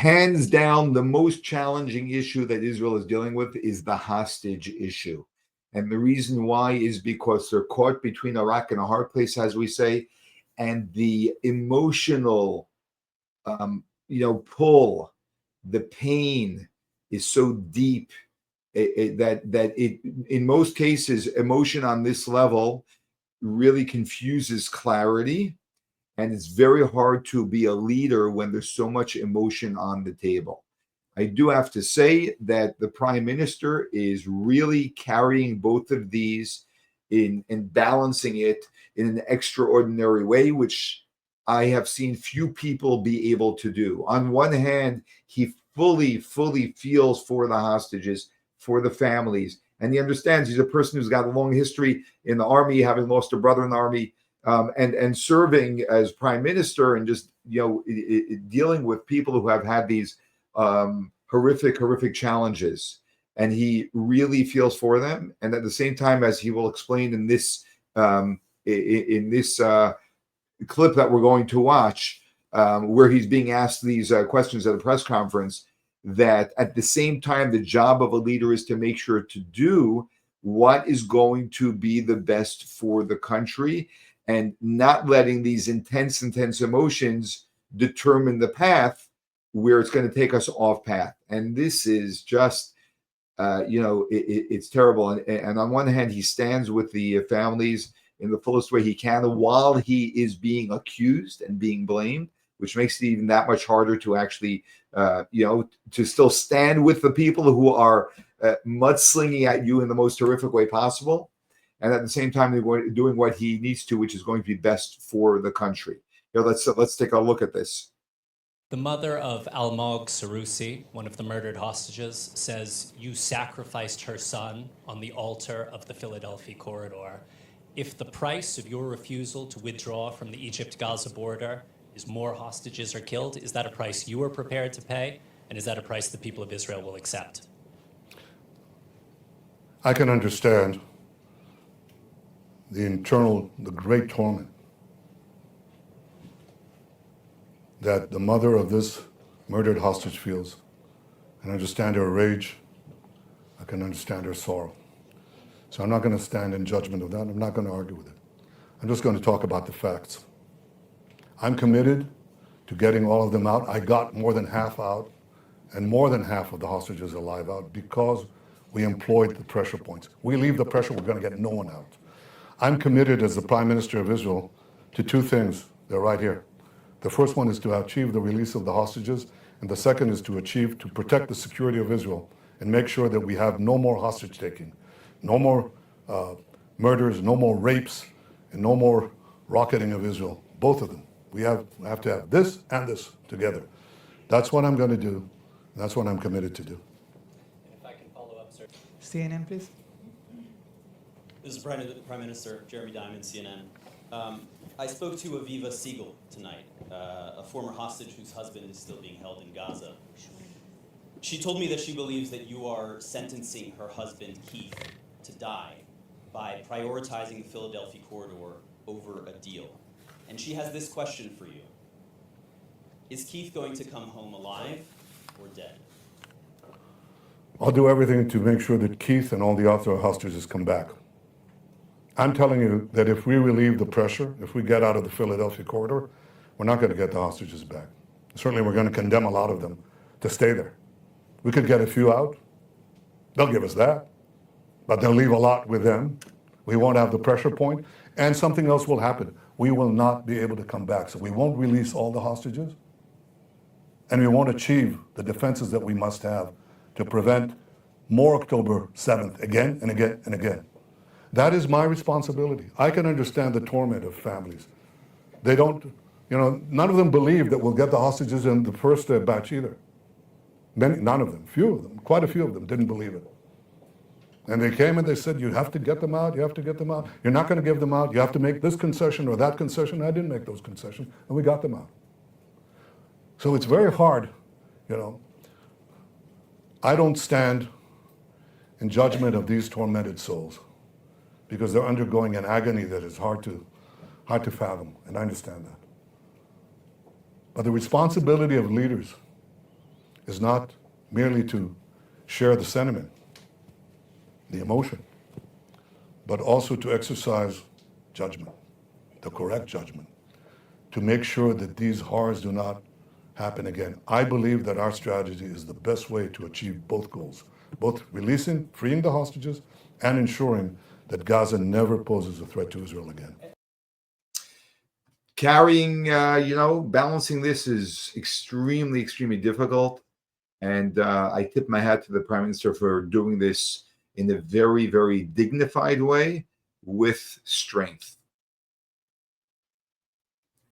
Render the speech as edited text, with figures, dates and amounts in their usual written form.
hands down, the most challenging issue that Israel is dealing with is the hostage issue. And the reason why is because they're caught between a rock and a hard place, as we say, and the emotional, pull, the pain is so deep that in most cases, emotion on this level really confuses clarity. And it's very hard to be a leader when there's so much emotion on the table. I do have to say that the prime minister is really carrying both of these in balancing it in an extraordinary way, which I have seen few people be able to do. On one hand, he fully feels for the hostages, for the families, and he understands he's a person who's got a long history in the army, having lost a brother in the army, and serving as prime minister, and just dealing with people who have had these horrific challenges, and he really feels for them. And at the same time, as he will explain in this clip that we're going to watch, where he's being asked these questions at a press conference, that at the same time, the job of a leader is to make sure to do what is going to be the best for the country, and not letting these intense emotions determine the path where it's going to take us off path. And this is just, it's terrible. And on one hand, he stands with the families in the fullest way he can while he is being accused and being blamed, which makes it even that much harder to actually, to still stand with the people who are mudslinging at you in the most horrific way possible. And at the same time, they're doing what he needs to, which is going to be best for the country. Let's take a look at this. The mother of Almog Sarusi, one of the murdered hostages, says you sacrificed her son on the altar of the Philadelphia corridor. If the price of your refusal to withdraw from the Egypt-Gaza border is more hostages are killed, is that a price you are prepared to pay? And is that a price the people of Israel will accept? I can understand the great torment that the mother of this murdered hostage feels. I can understand her rage. I can understand her sorrow. So I'm not going to stand in judgment of that. I'm not going to argue with it. I'm just going to talk about the facts. I'm committed to getting all of them out. I got more than half out, and more than half of the hostages alive out, because we employed the pressure points. We leave the pressure, we're going to get no one out. I'm committed as the Prime Minister of Israel to two things. They're right here. The first one is to achieve the release of the hostages, and the second is to protect the security of Israel and make sure that we have no more hostage taking, no more murders, no more rapes, and no more rocketing of Israel. Both of them. We have to have this and this together. That's what I'm going to do. That's what I'm committed to do. If I can follow up, sir. CNN, please. This is Prime Minister Jeremy Diamond, CNN. I spoke to Aviva Siegel tonight, a former hostage whose husband is still being held in Gaza. She told me that she believes that you are sentencing her husband, Keith, to die by prioritizing the Philadelphia corridor over a deal. And she has this question for you. Is Keith going to come home alive or dead? I'll do everything to make sure that Keith and all the other hostages come back. I'm telling you that if we relieve the pressure, if we get out of the Philadelphia corridor, we're not going to get the hostages back. Certainly we're going to condemn a lot of them to stay there. We could get a few out. They'll give us that. But they'll leave a lot with them. We won't have the pressure point. And something else will happen. We will not be able to come back. So we won't release all the hostages. And we won't achieve the defenses that we must have to prevent more October 7th again and again and again. That is my responsibility. I can understand the torment of families. They don't, none of them believe that we'll get the hostages in the first batch either. None of them, few of them, quite a few of them didn't believe it. And they came and they said, you have to get them out, you have to get them out. You're not going to give them out, you have to make this concession or that concession. I didn't make those concessions, and we got them out. So it's very hard, I don't stand in judgment of these tormented souls, because they're undergoing an agony that is hard to fathom, and I understand that. But the responsibility of leaders is not merely to share the sentiment, the emotion, but also to exercise judgment, the correct judgment, to make sure that these horrors do not happen again. I believe that our strategy is the best way to achieve both goals, both freeing the hostages, and ensuring that Gaza never poses a threat to Israel again. Carrying, balancing this is extremely, extremely difficult. And I tip my hat to the Prime Minister for doing this in a very, very dignified way with strength.